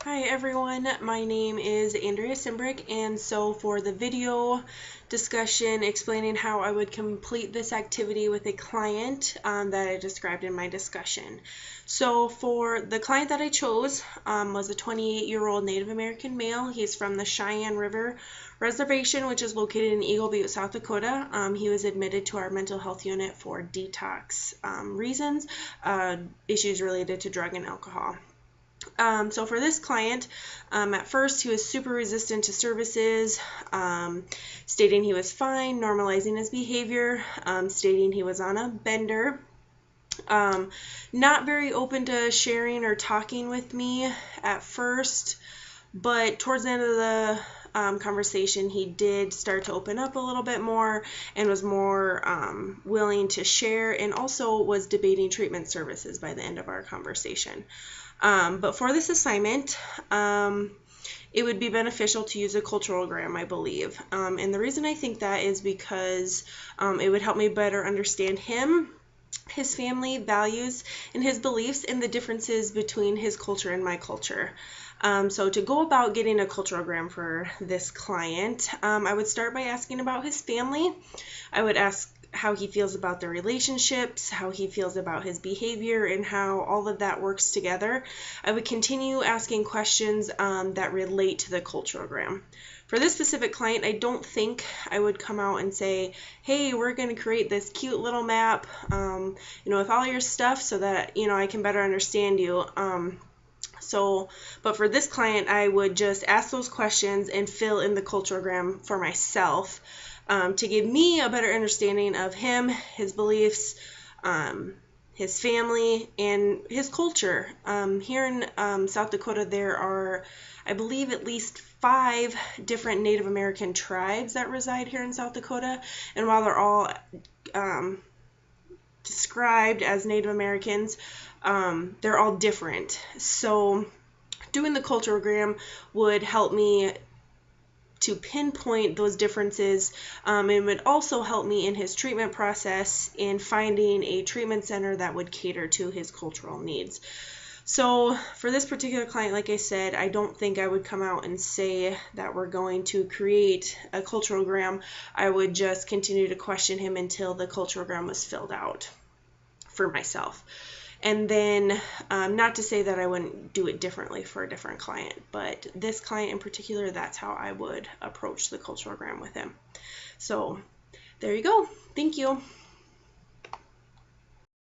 Hi everyone, my name is Andrea Simbrick, and so for the video discussion explaining how I would complete this activity with a client that I described in my discussion. So for the client that I chose was a 28-year-old Native American male. He's from the Cheyenne River Reservation, which is located in Eagle Butte, South Dakota. He was admitted to our mental health unit for detox reasons, issues related to drug and alcohol. So for this client, at first he was super resistant to services, stating he was fine, normalizing his behavior, stating he was on a bender, not very open to sharing or talking with me at first, but towards the end of the conversation, he did start to open up a little bit more and was more willing to share, and also was debating treatment services by the end of our conversation. But for this assignment, it would be beneficial to use a culturogram, I believe. And the reason I think that is because it would help me better understand him, his family values, and his beliefs, and the differences between his culture and my culture. So to go about getting a culturogram for this client, I would start by asking about his family. I would ask how he feels about the relationships, how he feels about his behavior, and how all of that works together. I would continue asking questions that relate to the culturogram. For this specific client, I don't think I would come out and say, hey, we're going to create this cute little map, with all your stuff so that, I can better understand you. But for this client, I would just ask those questions and fill in the culturogram for myself, to give me a better understanding of him, his beliefs, his family, and his culture. Here in South Dakota, there are, I believe, at least 5 different Native American tribes that reside here in South Dakota, and while they're all described as Native Americans, they're all different. So doing the culturogram would help me to pinpoint those differences, and would also help me in his treatment process in finding a treatment center that would cater to his cultural needs. So for this particular client, like I said, I don't think I would come out and say that we're going to create a culturogram. I would just continue to question him until the culturogram was filled out for myself. And then, not to say that I wouldn't do it differently for a different client, but this client in particular, that's how I would approach the culturogram with him. So there you go. Thank you.